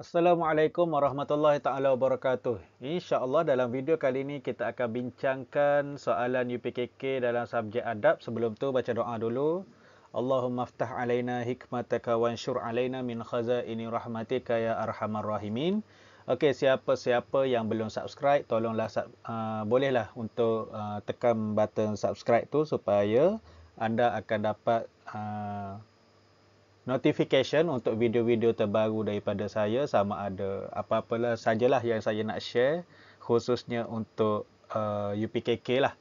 Assalamualaikum warahmatullahi taala wabarakatuh. InsyaAllah dalam video kali ini kita akan bincangkan soalan UPKK dalam subjek adab. Sebelum tu baca doa dulu. Allahumma aftah alaina hikmataka wansyur alaina min khazaini rahmatika ya arhamar rahimin. Okey, siapa-siapa yang belum subscribe, tolonglah bolehlah untuk tekan button subscribe tu supaya anda akan dapat notification untuk video-video terbaru daripada saya, sama ada apa-apalah sajalah yang saya nak share khususnya untuk UPKK lah.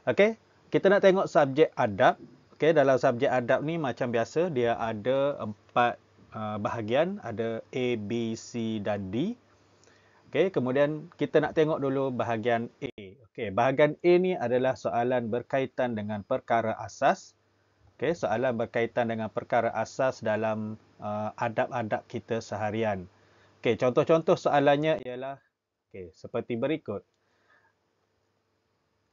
Okey, kita nak tengok subjek adab. Okey, dalam subjek adab ni macam biasa dia ada 4 bahagian, ada A, B, C dan D. Okey, kemudian kita nak tengok dulu bahagian A. Okey, bahagian A ni adalah soalan berkaitan dengan perkara asas. Okay, soalan berkaitan dengan perkara asas dalam adab-adab kita seharian. Okay, contoh-contoh soalannya ialah seperti berikut.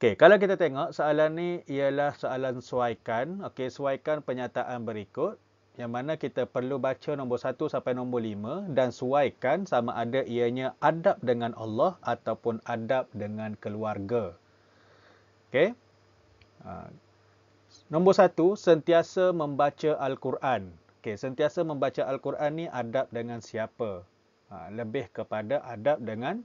Okay, kalau kita tengok soalan ni ialah soalan suaikan. Okay, suaikan pernyataan berikut yang mana kita perlu baca nombor 1 sampai nombor 5 dan suaikan sama ada ianya adab dengan Allah ataupun adab dengan keluarga. Okay. Nombor 1, sentiasa membaca Al-Quran. Okey, sentiasa membaca Al-Quran ni adab dengan siapa? Lebih kepada adab dengan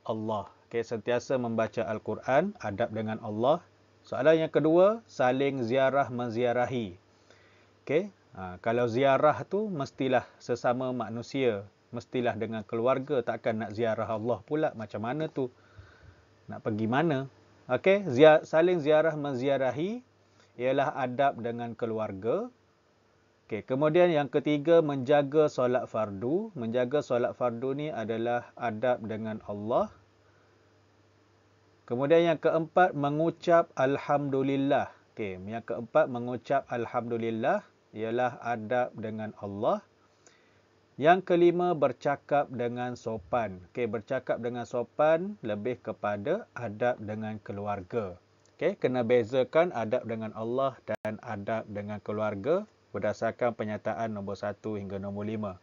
Allah. Okey, sentiasa membaca Al-Quran, adab dengan Allah. Soalan yang kedua, saling ziarah menziarahi. Okey, kalau ziarah tu mestilah sesama manusia, mestilah dengan keluarga, takkan nak ziarah Allah pula, macam mana tu? Nak pergi mana? Okey, saling ziarah menziarahi ialah adab dengan keluarga. Okey, kemudian yang ketiga, menjaga solat fardu. Menjaga solat fardu ni adalah adab dengan Allah. Kemudian yang keempat, mengucap alhamdulillah. Okey, yang keempat, mengucap alhamdulillah ialah adab dengan Allah. Yang kelima, bercakap dengan sopan. Okey, bercakap dengan sopan lebih kepada adab dengan keluarga. Okay, kena bezakan adab dengan Allah dan adab dengan keluarga berdasarkan pernyataan nombor 1 hingga nombor 5.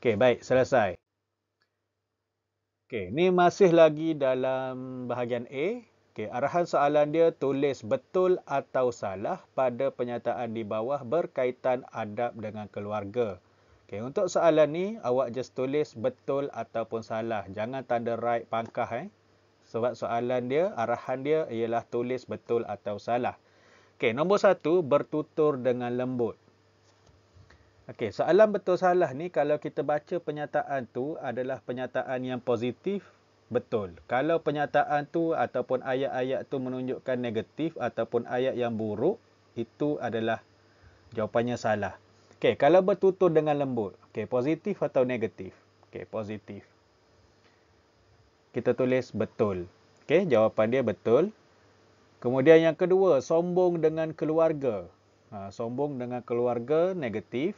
Okey, baik, selesai. Okey, ni masih lagi dalam bahagian A. Okey, arahan soalan dia, tulis betul atau salah pada pernyataan di bawah berkaitan adab dengan keluarga. Okey, untuk soalan ni awak just tulis betul ataupun salah. Jangan tanda right pangkah Sebab soalan dia, arahan dia ialah tulis betul atau salah. Okey, nombor 1, bertutur dengan lembut. Okey, soalan betul salah ni kalau kita baca pernyataan tu adalah pernyataan yang positif, betul. Kalau pernyataan tu ataupun ayat-ayat tu menunjukkan negatif ataupun ayat yang buruk, itu adalah jawapannya salah. Okey, kalau bertutur dengan lembut, okey, positif atau negatif? Okey, positif. Kita tulis betul. Okey, jawapan dia betul. Kemudian yang kedua, sombong dengan keluarga. Sombong dengan keluarga, negatif.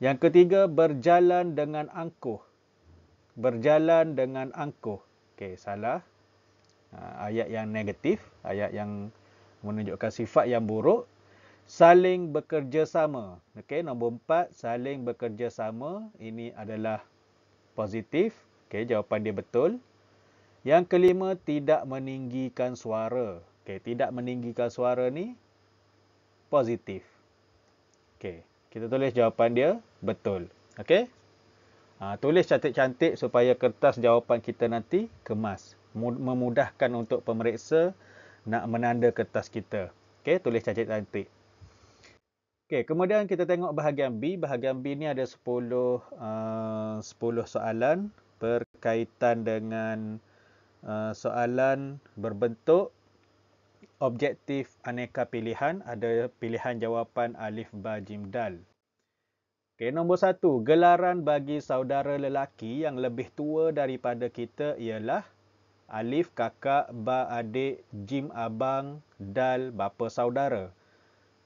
Yang ketiga, berjalan dengan angkuh. Berjalan dengan angkuh. Okey, salah. Ayat yang negatif, ayat yang menunjukkan sifat yang buruk. Saling bekerjasama. Okey, nombor 4, saling bekerjasama. Ini adalah positif. Okey, jawapan dia betul. Yang kelima, tidak meninggikan suara. Okey, tidak meninggikan suara ni positif. Okey, kita tulis jawapan dia betul. Okey? Tulis cantik-cantik supaya kertas jawapan kita nanti kemas. Memudahkan untuk pemeriksa nak menanda kertas kita. Okey, tulis cantik-cantik. Okey, kemudian kita tengok bahagian B. Bahagian B ni ada 10 soalan berkaitan dengan soalan berbentuk objektif aneka pilihan. Ada pilihan jawapan alif, ba, jim, dal. Okey, nombor 1. Gelaran bagi saudara lelaki yang lebih tua daripada kita ialah alif, kakak, ba, adik, jim, abang, dal, bapa saudara.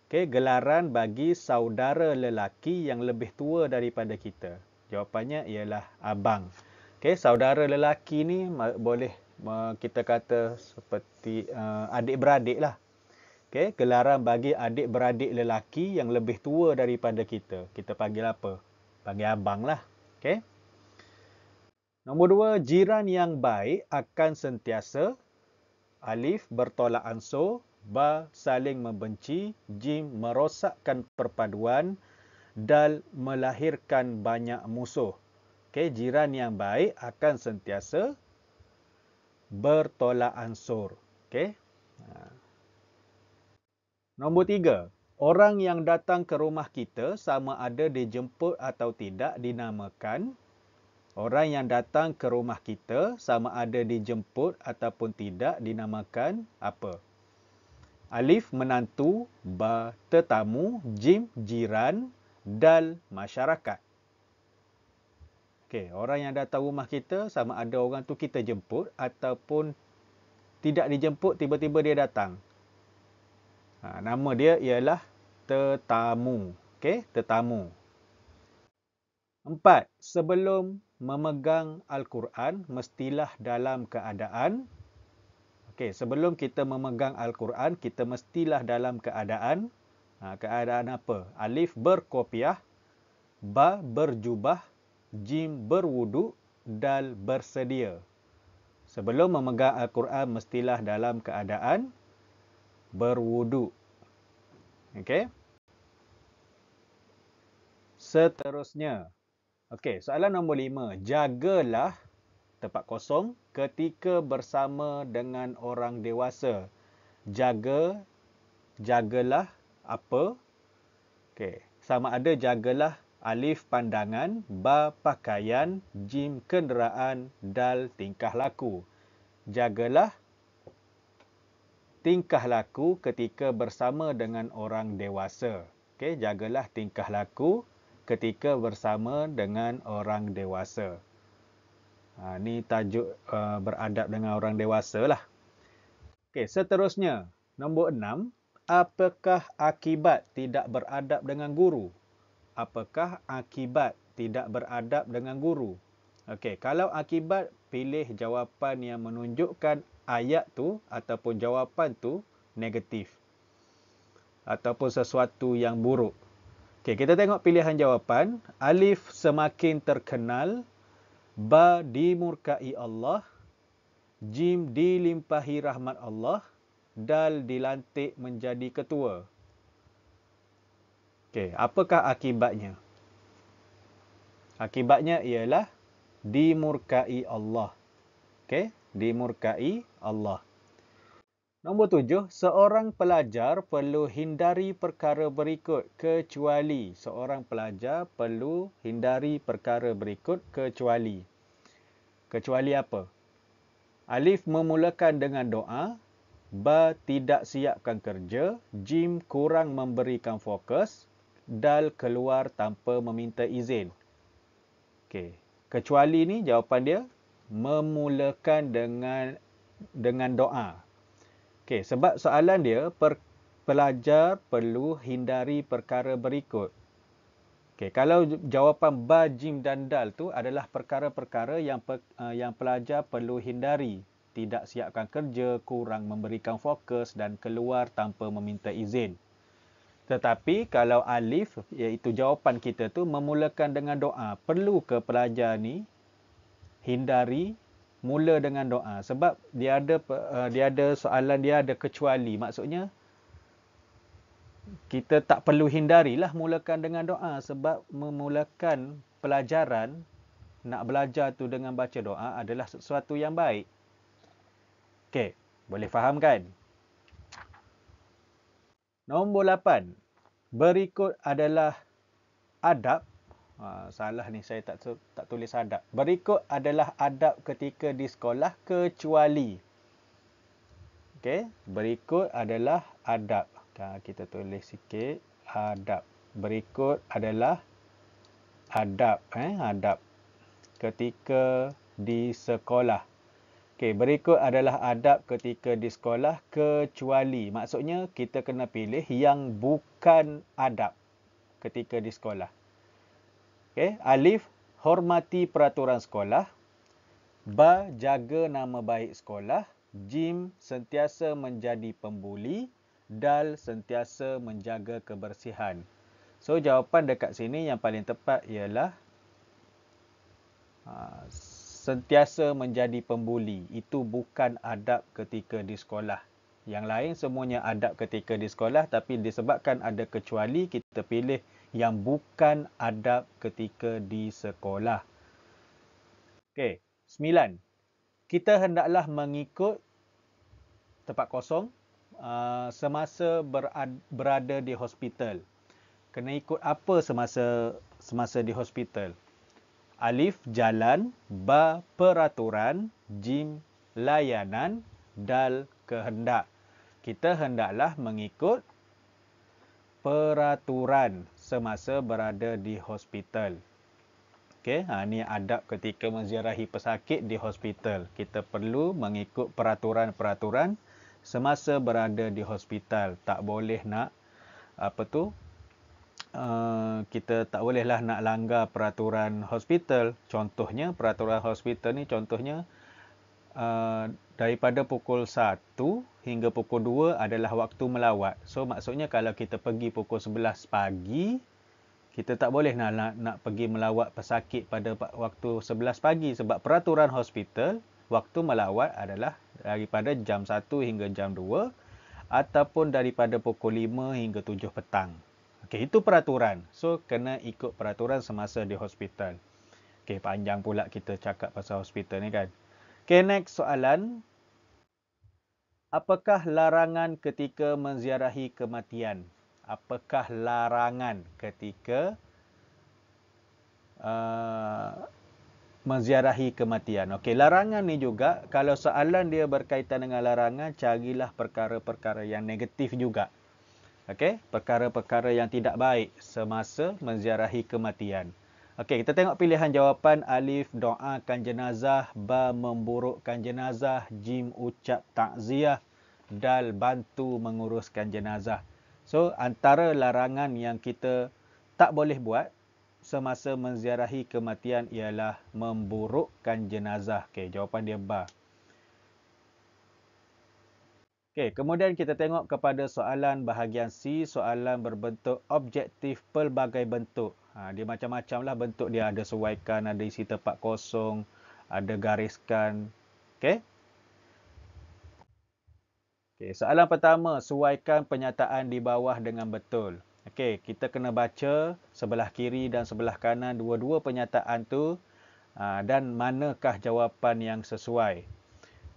Okey, gelaran bagi saudara lelaki yang lebih tua daripada kita. Jawapannya ialah abang. Okey, saudara lelaki ni boleh kita kata seperti adik-beradik lah. Okey, gelaran bagi adik-beradik lelaki yang lebih tua daripada kita. Kita panggil apa? Panggil abang lah. Okey. Nombor 2, jiran yang baik akan sentiasa alif bertolak ansur, ba saling membenci, jim merosakkan perpaduan, dal melahirkan banyak musuh. Okey, jiran yang baik akan sentiasa bertolak ansur. Okey. Nombor 3, orang yang datang ke rumah kita sama ada dijemput atau tidak dinamakan. Orang yang datang ke rumah kita sama ada dijemput ataupun tidak dinamakan apa? Alif menantu, ba tetamu, jim jiran, dal masyarakat. Okey, orang yang datang rumah kita sama ada orang tu kita jemput ataupun tidak dijemput, tiba-tiba dia datang. Nama dia ialah tetamu. Okey, tetamu. 4. Sebelum memegang Al-Quran, mestilah dalam keadaan. Okey, sebelum kita memegang Al-Quran, kita mestilah dalam keadaan. Keadaan apa? Alif berkopiah, ba berjubah, jim berwuduk, dal bersedia. Sebelum memegang Al-Quran, mestilah dalam keadaan berwuduk. Okey. Seterusnya. Okey, soalan nombor 5. Jagalah tempat kosong ketika bersama dengan orang dewasa. Jagalah apa? Okey, sama ada jagalah alif pandangan, ba pakaian, jim kenderaan, dal tingkah laku. Jagalah tingkah laku ketika bersama dengan orang dewasa. Okey, jagalah tingkah laku ketika bersama dengan orang dewasa. Ni tajuk beradab dengan orang dewasa lah. Okey, seterusnya. Nombor 6. Apakah akibat tidak beradab dengan guru? Apakah akibat tidak beradab dengan guru? Okey, kalau akibat, pilih jawapan yang menunjukkan ayat tu ataupun jawapan tu negatif. Ataupun sesuatu yang buruk. Okey, kita tengok pilihan jawapan. Alif semakin terkenal, ba dimurkai Allah, jim dilimpahi rahmat Allah, dal dilantik menjadi ketua. Okey, apakah akibatnya? Akibatnya ialah dimurkai Allah. Okey, dimurkai Allah. Nombor 7, seorang pelajar perlu hindari perkara berikut kecuali. Seorang pelajar perlu hindari perkara berikut kecuali. Kecuali apa? Alif memulakan dengan doa, ba tidak siapkan kerja, jim kurang memberikan fokus, dal keluar tanpa meminta izin. Okey, kecuali ni jawapan dia memulakan dengan doa. Okey, sebab soalan dia, pelajar perlu hindari perkara berikut. Okey, kalau jawapan ba, jim dan dal tu adalah perkara-perkara yang pelajar perlu hindari. Tidak siapkan kerja, kurang memberikan fokus dan keluar tanpa meminta izin. Tetapi kalau alif, iaitu jawapan kita tu memulakan dengan doa. Perlu ke pelajar ni hindari mula dengan doa, sebab dia ada soalan, dia ada kecuali. Maksudnya kita tak perlu hindarilah mulakan dengan doa, sebab memulakan pelajaran, nak belajar tu dengan baca doa adalah sesuatu yang baik. Okey, boleh faham kan? Nombor 8. Berikut adalah adab. Salah ni, saya tak tulis adab. Berikut adalah adab ketika di sekolah kecuali. Okey, berikut adalah adab. Kita tulis sikit adab. Berikut adalah adab, adab ketika di sekolah. Okey, berikut adalah adab ketika di sekolah kecuali. Maksudnya kita kena pilih yang bukan adab ketika di sekolah. Okey, alif hormati peraturan sekolah, ba jaga nama baik sekolah, jim sentiasa menjadi pembuli, dal sentiasa menjaga kebersihan. So jawapan dekat sini yang paling tepat ialah sentiasa menjadi pembuli. Itu bukan adab ketika di sekolah. Yang lain semuanya adab ketika di sekolah, tapi disebabkan ada kecuali, kita pilih yang bukan adab ketika di sekolah. Okey, 9. Kita hendaklah mengikut tempat kosong semasa berada di hospital. Kena ikut apa semasa di hospital? Alif, jalan. Ba, peraturan. Jim, layanan. Dal, kehendak. Kita hendaklah mengikut peraturan semasa berada di hospital. Okey, ini adab ketika menziarahi pesakit di hospital. Kita perlu mengikut peraturan-peraturan semasa berada di hospital. Tak boleh nak kita tak bolehlah nak langgar peraturan hospital. Contohnya, peraturan hospital ni contohnya daripada pukul 1 hingga pukul 2 adalah waktu melawat. So maksudnya kalau kita pergi pukul 11 pagi, kita tak boleh nak pergi melawat pesakit pada waktu 11 pagi sebab peraturan hospital waktu melawat adalah daripada jam 1 hingga jam 2 ataupun daripada pukul 5 hingga 7 petang. Okey, itu peraturan. So kena ikut peraturan semasa di hospital. Okey, panjang pula kita cakap pasal hospital ni kan. Okey, next soalan. Apakah larangan ketika menziarahi kematian? Apakah larangan ketika menziarahi kematian? Okey, larangan ni juga, kalau soalan dia berkaitan dengan larangan, carilah perkara-perkara yang negatif juga. Okey, perkara-perkara yang tidak baik semasa menziarahi kematian. Okey, kita tengok pilihan jawapan. Alif, doakan jenazah. Ba, memburukkan jenazah. Jim, ucap takziah. Dal, bantu menguruskan jenazah. So, antara larangan yang kita tak boleh buat semasa menziarahi kematian ialah memburukkan jenazah. Okey, jawapan dia ba. Okey, kemudian kita tengok kepada soalan bahagian C, soalan berbentuk objektif pelbagai bentuk. Dia macam-macam lah bentuk dia. Ada suaikan, ada isi tempat kosong, ada gariskan. Okey. Okey, soalan pertama, suaikan penyataan di bawah dengan betul. Okey, kita kena baca sebelah kiri dan sebelah kanan dua-dua penyataan tu dan manakah jawapan yang sesuai.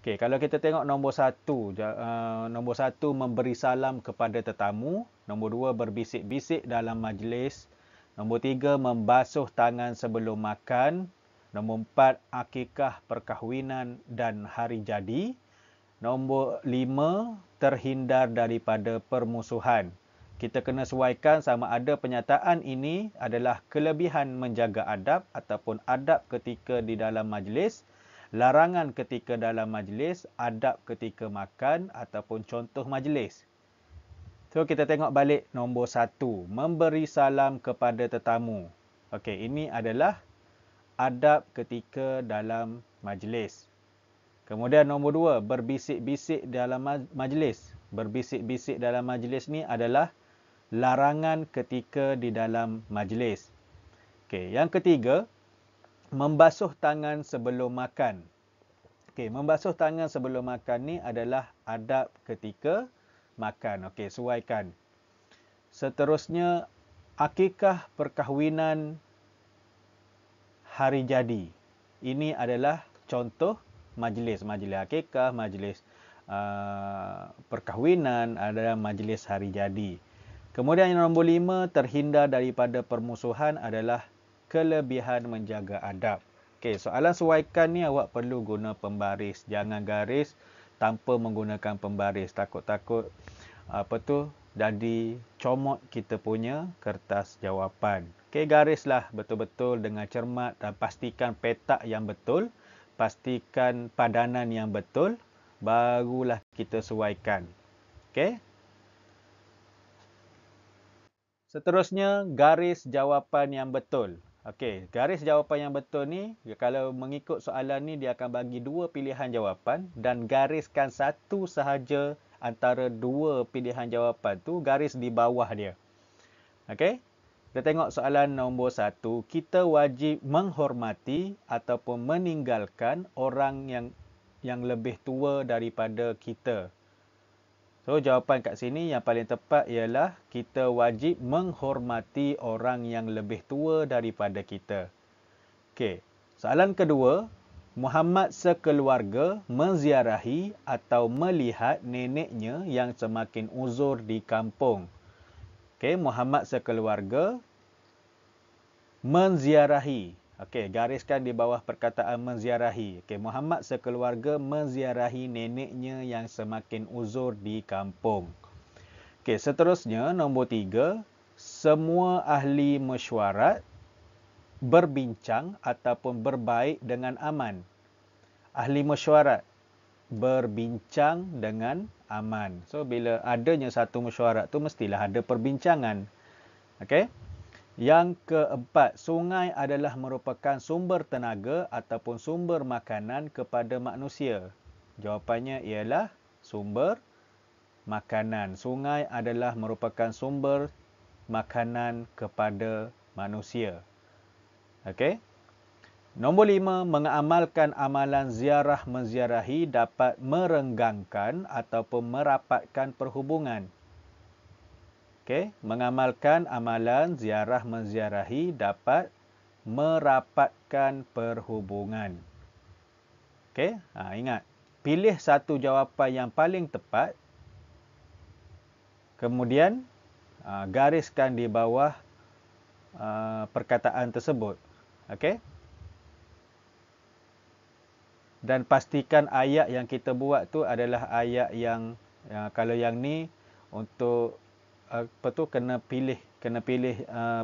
Okey, kalau kita tengok nombor 1, nombor 1 memberi salam kepada tetamu, nombor 2 berbisik-bisik dalam majlis, nombor 3 membasuh tangan sebelum makan, nombor 4 akikah perkahwinan dan hari jadi, nombor 5 terhindar daripada permusuhan. Kita kena sesuaikan sama ada penyataan ini adalah kelebihan menjaga adab ataupun adab ketika di dalam majlis, larangan ketika dalam majlis, adab ketika makan ataupun contoh majlis. So kita tengok balik nombor 1, memberi salam kepada tetamu. Okey, ini adalah adab ketika dalam majlis. Kemudian nombor 2, berbisik-bisik dalam majlis. Berbisik-bisik dalam majlis ni adalah larangan ketika di dalam majlis. Okey, yang ketiga, membasuh tangan sebelum makan. Okey, membasuh tangan sebelum makan ni adalah adab ketika makan. Okey, sesuaikan. Seterusnya, akikah perkahwinan hari jadi. Ini adalah contoh majlis. Majlis akikah, majlis perkahwinan adalah majlis hari jadi. Kemudian yang nombor 5, terhindar daripada permusuhan adalah kelebihan menjaga adab. Okey, soalan sesuaikan ni awak perlu guna pembaris. Jangan garis tanpa menggunakan pembaris. Takut-takut jadi comot kita punya kertas jawapan. Okey, garislah betul-betul dengan cermat dan pastikan petak yang betul, pastikan padanan yang betul, barulah kita sesuaikan. Okey. Seterusnya, garis jawapan yang betul. Okey, garis jawapan yang betul ni, kalau mengikut soalan ni, dia akan bagi 2 pilihan jawapan dan gariskan satu sahaja antara 2 pilihan jawapan tu, garis di bawah dia. Okey, Kita tengok soalan nombor 1. Kita wajib menghormati ataupun meninggalkan orang yang lebih tua daripada kita. So, jawapan kat sini yang paling tepat ialah kita wajib menghormati orang yang lebih tua daripada kita. Okey. Soalan kedua, Muhammad sekeluarga menziarahi atau melihat neneknya yang semakin uzur di kampung. Okey, Muhammad sekeluarga menziarahi. Okey, gariskan di bawah perkataan menziarahi. Okey, Muhammad sekeluarga menziarahi neneknya yang semakin uzur di kampung. Okey, seterusnya nombor 3, semua ahli mesyuarat berbincang ataupun berbaik dengan aman. Ahli mesyuarat berbincang dengan aman. So, bila adanya satu mesyuarat tu mestilah ada perbincangan. Okey? Yang keempat, sungai adalah merupakan sumber tenaga ataupun sumber makanan kepada manusia. Jawapannya ialah sumber makanan. Sungai adalah merupakan sumber makanan kepada manusia. Okey? Nombor 5, mengamalkan amalan ziarah menziarahi dapat merenggangkan ataupun merapatkan perhubungan. Okey, mengamalkan amalan ziarah menziarahi dapat merapatkan perhubungan. Okey, ingat, pilih satu jawapan yang paling tepat. Kemudian gariskan di bawah perkataan tersebut. Okey? Dan pastikan ayat yang kita buat tu adalah ayat yang kalau yang ni untuk kena pilih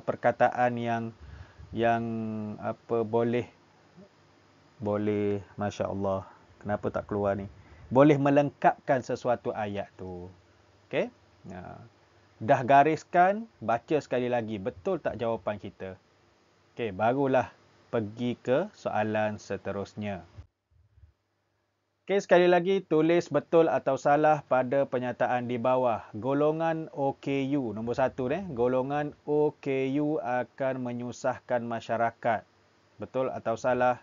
perkataan yang boleh masya-Allah, kenapa tak keluar ni, boleh melengkapkan sesuatu ayat tu. Okey, dah gariskan, baca sekali lagi betul tak jawapan kita. Okey, barulah pergi ke soalan seterusnya. Okey, sekali lagi tulis betul atau salah pada penyataan di bawah. Golongan OKU, nombor 1 golongan OKU akan menyusahkan masyarakat. Betul atau salah?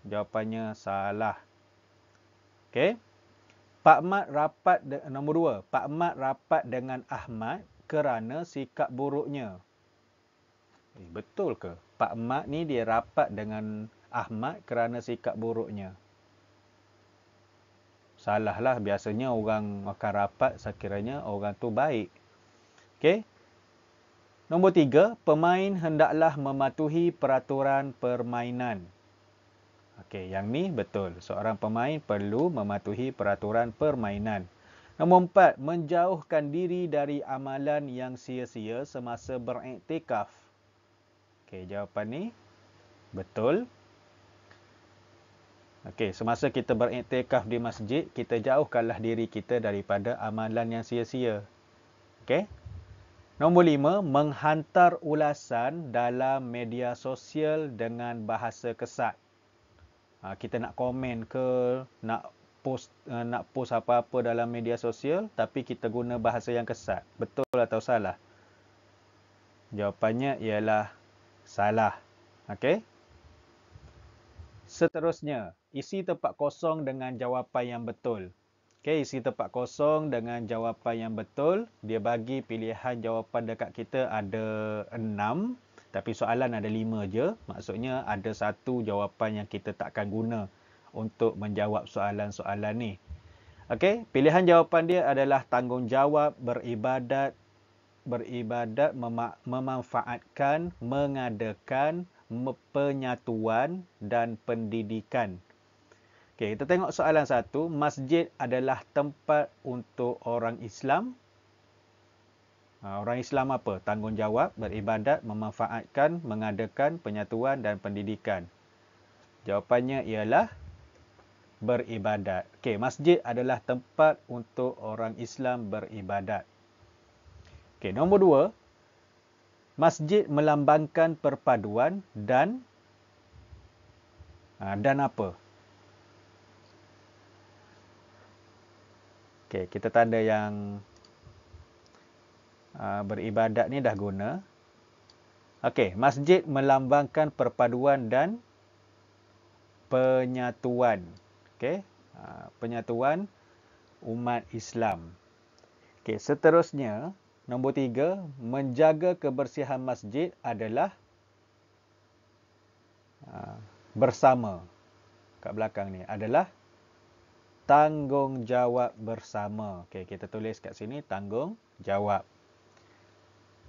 Jawapannya salah. Okey. Pak Mat rapat, nombor 2, Pak Mat rapat dengan Ahmad kerana sikap buruknya. Betul ke? Pak Mat ni dia rapat dengan Ahmad kerana sikap buruknya. Salah lah, biasanya orang akan rapat sekiranya orang tu baik. Okey. Nombor 3, pemain hendaklah mematuhi peraturan permainan. Okey, yang ni betul. Seorang pemain perlu mematuhi peraturan permainan. Nombor 4, menjauhkan diri dari amalan yang sia-sia semasa beriktikaf. Okey, jawapan ni betul. Okey, semasa kita beriktikaf di masjid, kita jauhkanlah diri kita daripada amalan yang sia-sia. Okey. Nombor 5, menghantar ulasan dalam media sosial dengan bahasa kesat. Kita nak komen ke, nak post apa-apa dalam media sosial, tapi kita guna bahasa yang kesat. Betul atau salah? Jawapannya ialah salah. Okey. Seterusnya, isi tempat kosong dengan jawapan yang betul. Okey, isi tempat kosong dengan jawapan yang betul. Dia bagi pilihan jawapan dekat kita ada 6. Tapi soalan ada 5 je. Maksudnya ada satu jawapan yang kita takkan guna untuk menjawab soalan-soalan ni. Okey, pilihan jawapan dia adalah tanggungjawab, beribadat, memanfaatkan, mengadakan, penyatuan dan pendidikan. Okey, kita tengok soalan 1. Masjid adalah tempat untuk orang Islam. Orang Islam apa? Tanggungjawab, beribadat, memanfaatkan, mengadakan, penyatuan dan pendidikan. Jawapannya ialah beribadat. Okey, masjid adalah tempat untuk orang Islam beribadat. Okey, nombor 2. Masjid melambangkan perpaduan dan apa? Okey, kita tanda yang beribadat ni dah guna. Okey, masjid melambangkan perpaduan dan penyatuan. Okey, penyatuan umat Islam. Okey, seterusnya, nombor 3, menjaga kebersihan masjid adalah bersama. Kat belakang ni adalah tanggungjawab bersama. Okey, kita tulis kat sini tanggungjawab.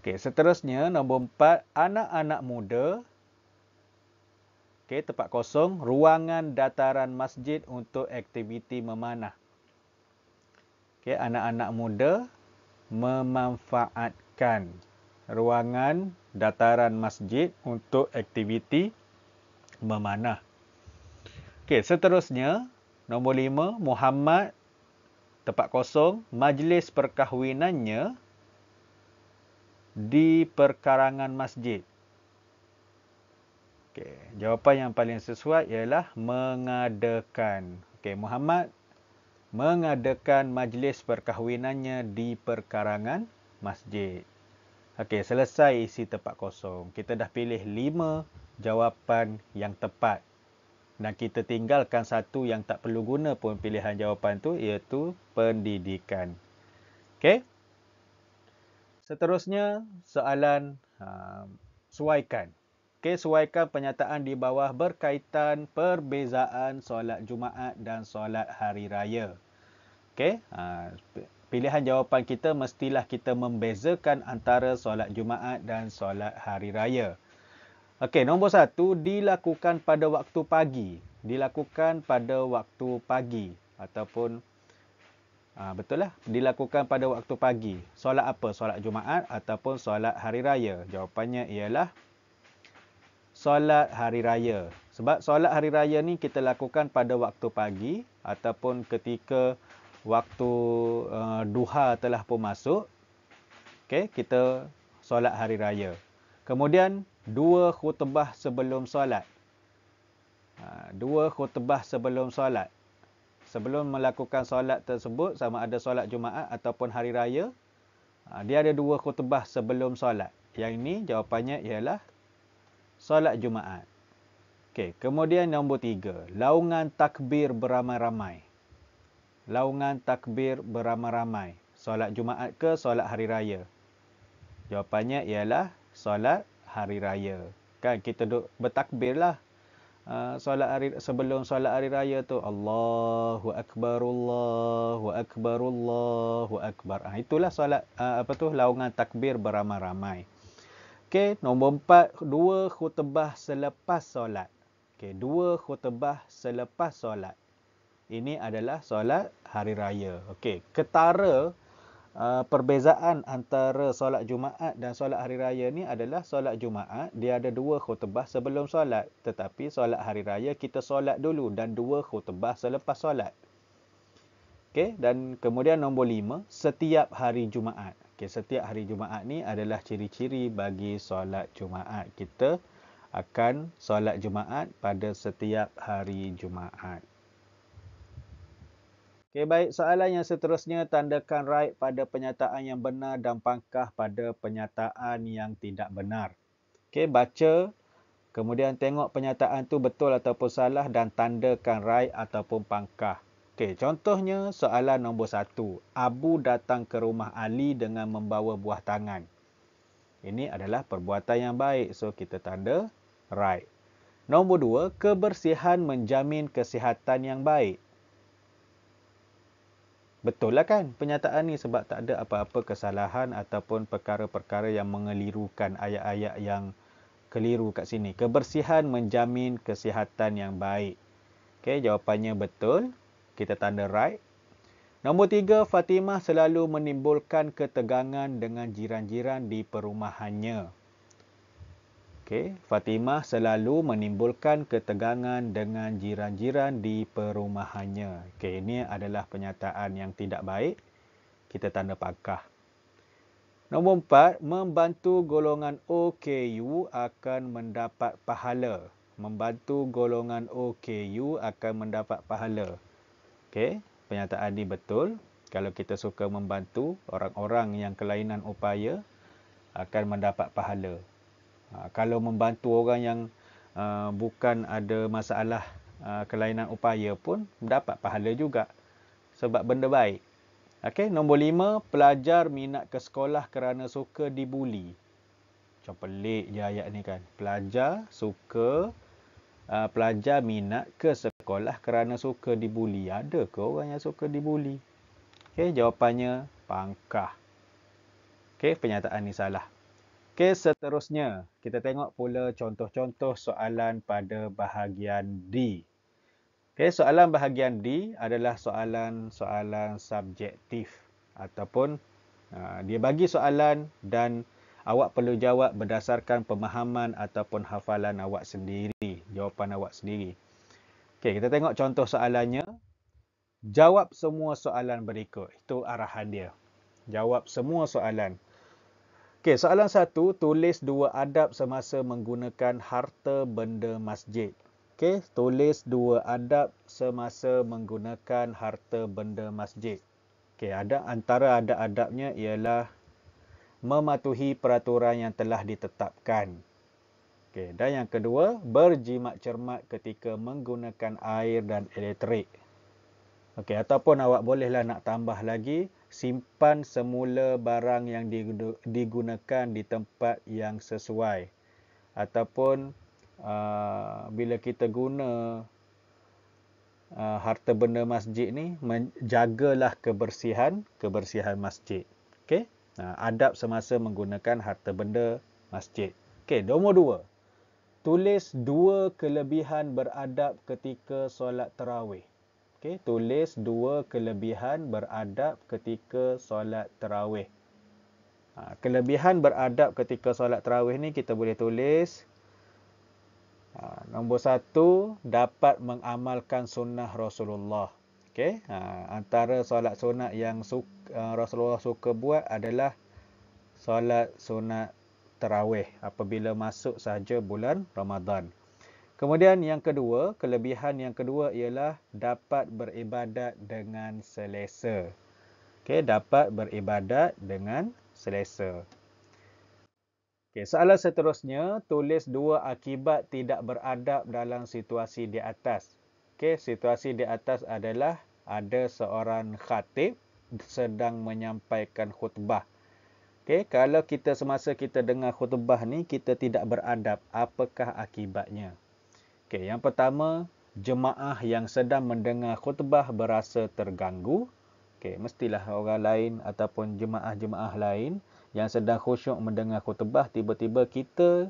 Okey, seterusnya nombor 4, anak-anak muda. Okey, tempat kosong, ruangan dataran masjid untuk aktiviti memanah. Okey, anak-anak muda memanfaatkan ruangan dataran masjid untuk aktiviti memanah. Okey, seterusnya nombor 5, Muhammad tempat kosong, majlis perkahwinannya di perkarangan masjid. Okey, jawapan yang paling sesuai ialah mengadakan. Okey, Muhammad mengadakan majlis perkahwinannya di perkarangan masjid. Okey, selesai isi tempat kosong. Kita dah pilih 5 jawapan yang tepat. Dan kita tinggalkan satu yang tak perlu guna pun pilihan jawapan tu, iaitu pendidikan. Okey. Seterusnya, soalan suaikan. Okey, suaikan pernyataan di bawah berkaitan perbezaan solat Jumaat dan solat Hari Raya. Okey, pilihan jawapan kita mestilah kita membezakan antara solat Jumaat dan solat Hari Raya. Okey, nombor 1, dilakukan pada waktu pagi. Dilakukan pada waktu pagi ataupun betul lah, dilakukan pada waktu pagi. Solat apa? Solat Jumaat ataupun solat Hari Raya? Jawapannya ialah solat Hari Raya. Sebab solat Hari Raya ni kita lakukan pada waktu pagi ataupun ketika waktu duha telah pun masuk. Okey, kita solat Hari Raya. Kemudian 2 khutbah sebelum solat. 2 khutbah sebelum solat. Sebelum melakukan solat tersebut, sama ada solat Jumaat ataupun Hari Raya, dia ada 2 khutbah sebelum solat. Yang ini jawapannya ialah solat Jumaat. Okey, kemudian nombor 3, laungan takbir beramai-ramai. Laungan takbir beramai-ramai. Solat Jumaat ke solat Hari Raya? Jawapannya ialah solat Hari Raya. Kan kita duk bertakbir lah. Sebelum solat Hari Raya tu, Allahu Akbar, Allahu Akbar, Allahu Akbar. Itulah solat laungan takbir beramai-ramai. Okey, nombor 4, 2 khutbah selepas solat. Okey, 2 khutbah selepas solat. Ini adalah solat Hari Raya. Okey, ketara perbezaan antara solat Jumaat dan solat Hari Raya ni adalah solat Jumaat dia ada 2 khutbah sebelum solat, tetapi solat Hari Raya kita solat dulu dan 2 khutbah selepas solat. Okey, dan kemudian nombor 5, setiap hari Jumaat. Okey, setiap hari Jumaat ni adalah ciri-ciri bagi solat Jumaat. Kita akan solat Jumaat pada setiap hari Jumaat. Okey, baik, soalan yang seterusnya, tandakan right pada pernyataan yang benar dan pangkah pada pernyataan yang tidak benar. Okey, baca, kemudian tengok pernyataan tu betul ataupun salah dan tandakan right ataupun pangkah. Okey, contohnya soalan nombor 1. Abu datang ke rumah Ali dengan membawa buah tangan. Ini adalah perbuatan yang baik, so kita tanda right. Nombor 2, kebersihan menjamin kesihatan yang baik. Betul lah kan pernyataan ni, sebab tak ada apa-apa kesalahan ataupun perkara-perkara yang mengelirukan, ayat-ayat yang keliru kat sini. Kebersihan menjamin kesihatan yang baik. Okey, jawapannya betul. Kita tanda right. Nombor 3, Fatimah selalu menimbulkan ketegangan dengan jiran-jiran di perumahannya. Okey, Fatimah selalu menimbulkan ketegangan dengan jiran-jiran di perumahannya. Okey, ini adalah pernyataan yang tidak baik. Kita tanda pangkah. Nombor 4, membantu golongan OKU akan mendapat pahala. Membantu golongan OKU akan mendapat pahala. Okey, pernyataan ini betul. Kalau kita suka membantu orang-orang yang kelainan upaya, akan mendapat pahala. Kalau membantu orang yang bukan ada masalah kelainan upaya pun dapat pahala juga sebab benda baik. Okey, nombor 5, pelajar minat ke sekolah kerana suka dibuli. Macam pelik je ayat ni kan. Pelajar minat ke sekolah kerana suka dibuli. Ada ke orang yang suka dibuli? Okey, jawapannya pangkah. Okey, pernyataan ni salah. Okey, seterusnya kita tengok pula contoh-contoh soalan pada bahagian D. Okey, soalan bahagian D adalah soalan-soalan subjektif ataupun dia bagi soalan dan awak perlu jawab berdasarkan pemahaman ataupun hafalan awak sendiri, jawapan awak sendiri. Okey, kita tengok contoh soalannya. Jawab semua soalan berikut. Itu arahan dia. Jawab semua soalan. Okey, soalan 1, tulis 2 adab semasa menggunakan harta benda masjid. Okey, tulis 2 adab semasa menggunakan harta benda masjid. Okey, antara adab-adabnya ialah mematuhi peraturan yang telah ditetapkan. Okey, dan yang kedua, berjimat cermat ketika menggunakan air dan elektrik. Okey, ataupun awak bolehlah nak tambah lagi, simpan semula barang yang digunakan di tempat yang sesuai. Ataupun bila kita guna harta benda masjid ni, jagalah kebersihan masjid. Okey? Adab semasa menggunakan harta benda masjid. Okey, nombor 2. Tulis 2 kelebihan beradab ketika solat tarawih. Okey, tulis 2 kelebihan beradab ketika solat tarawih. Kelebihan beradab ketika solat tarawih ni kita boleh tulis. Nombor 1, dapat mengamalkan sunnah Rasulullah. Okey, antara solat sunat yang Rasulullah suka buat adalah solat sunat tarawih apabila masuk sahaja bulan Ramadan. Kemudian yang kedua, kelebihan yang kedua ialah dapat beribadat dengan selesa. Okey, dapat beribadat dengan selesa. Okey, soalan seterusnya, tulis 2 akibat tidak beradab dalam situasi di atas. Okey, situasi di atas adalah ada seorang khatib sedang menyampaikan khutbah. Okey, kalau semasa kita dengar khutbah ni kita tidak beradab, apakah akibatnya? Okey, yang pertama, jemaah yang sedang mendengar khutbah berasa terganggu. Okey, mestilah orang lain ataupun jemaah-jemaah lain yang sedang khusyuk mendengar khutbah, tiba-tiba kita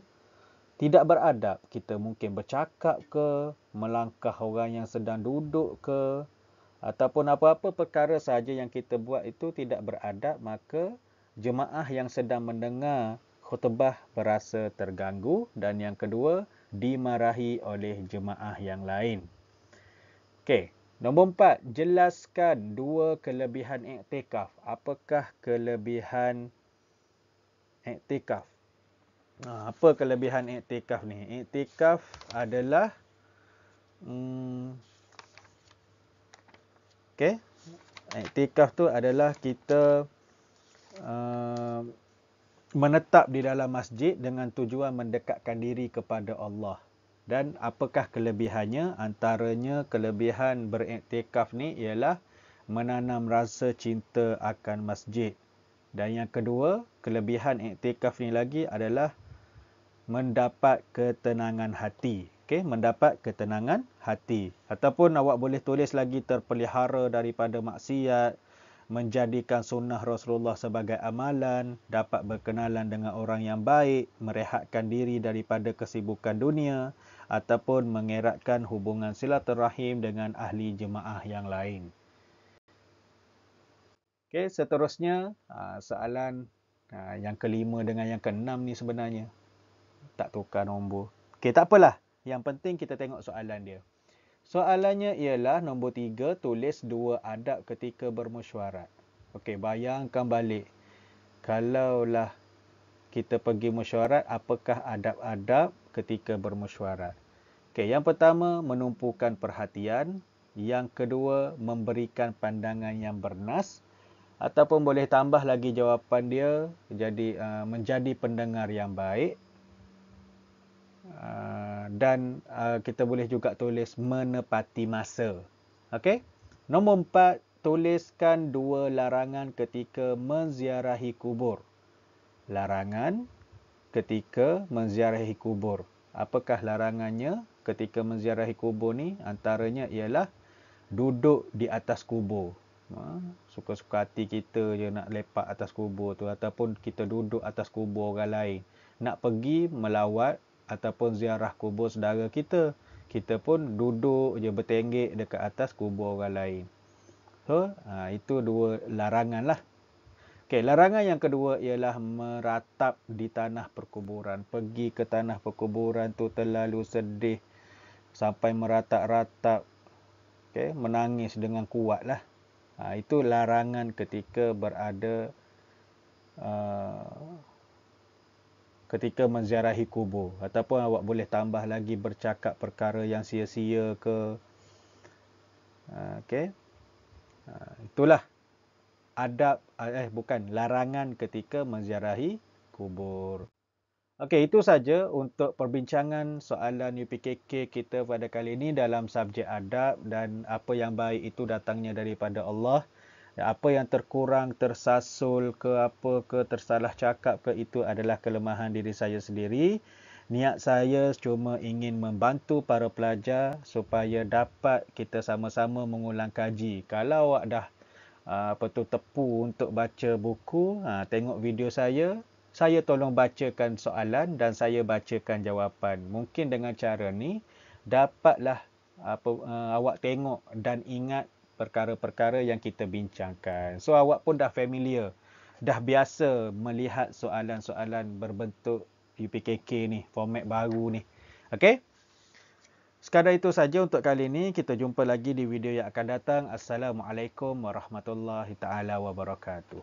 tidak beradab. Kita mungkin bercakap ke, melangkah orang yang sedang duduk ke, ataupun apa-apa perkara sahaja yang kita buat itu tidak beradab, maka jemaah yang sedang mendengar khutbah berasa terganggu. Dan yang kedua, dimarahi oleh jemaah yang lain. Okey, nombor 4, jelaskan 2 kelebihan iktikaf. Apakah kelebihan iktikaf? Apa kelebihan iktikaf ni? Iktikaf adalah okey, iktikaf tu adalah kita menetap di dalam masjid dengan tujuan mendekatkan diri kepada Allah. Dan apakah kelebihannya? Antaranya kelebihan beriktikaf ni ialah menanam rasa cinta akan masjid. Dan yang kedua, kelebihan iktikaf ni lagi adalah mendapat ketenangan hati. Okey, mendapat ketenangan hati. Ataupun awak boleh tulis lagi terpelihara daripada maksiat, menjadikan sunnah Rasulullah sebagai amalan, dapat berkenalan dengan orang yang baik, merehatkan diri daripada kesibukan dunia, ataupun mengeratkan hubungan silaturahim dengan ahli jemaah yang lain. Okey, seterusnya soalan yang kelima dengan yang keenam ni sebenarnya tak tukar nombor. Okey, tak apalah. Yang penting kita tengok soalan dia. Soalannya ialah nombor 3, tulis 2 adab ketika bermesyuarat. Okey, bayangkan balik. Kalaulah kita pergi mesyuarat, apakah adab-adab ketika bermesyuarat? Okey, yang pertama, menumpukan perhatian. Yang kedua, memberikan pandangan yang bernas. Ataupun boleh tambah lagi jawapan dia, jadi menjadi pendengar yang baik. Dan kita boleh juga tulis menepati masa. Okey. Nombor 4, tuliskan 2 larangan ketika menziarahi kubur. Larangan ketika menziarahi kubur. Apakah larangannya ketika menziarahi kubur ni? Antaranya ialah duduk di atas kubur. Suka-suka hati kita je nak lepak atas kubur tu, ataupun kita duduk atas kubur orang lain. Nak pergi melawat ataupun ziarah kubur saudara kita, kita pun duduk je bertenggek dekat atas kubur orang lain. So, itu 2 larangan lah. Okey, larangan yang kedua ialah meratap di tanah perkuburan. Pergi ke tanah perkuburan tu terlalu sedih sampai meratap-ratap. Okey, menangis dengan kuat lah. Itu larangan ketika berada ketika menziarahi kubur. Ataupun awak boleh tambah lagi bercakap perkara yang sia-sia ke. Okey. Itulah adab, larangan ketika menziarahi kubur. Okey, itu saja untuk perbincangan soalan UPKK kita pada kali ini dalam subjek adab, dan apa yang baik itu datangnya daripada Allah. Apa yang terkurang, tersasul ke apa ke, tersalah cakap ke, itu adalah kelemahan diri saya sendiri. Niat saya cuma ingin membantu para pelajar supaya dapat kita sama-sama mengulang kaji. Kalau awak dah tepu untuk baca buku, tengok video saya tolong bacakan soalan dan saya bacakan jawapan. Mungkin dengan cara ni dapatlah awak tengok dan ingat perkara-perkara yang kita bincangkan. So awak pun dah familiar, dah biasa melihat soalan-soalan berbentuk UPKK ni, format baru ni. Okey? Sekadar itu saja untuk kali ini. Kita jumpa lagi di video yang akan datang. Assalamualaikum warahmatullahi taala wabarakatuh.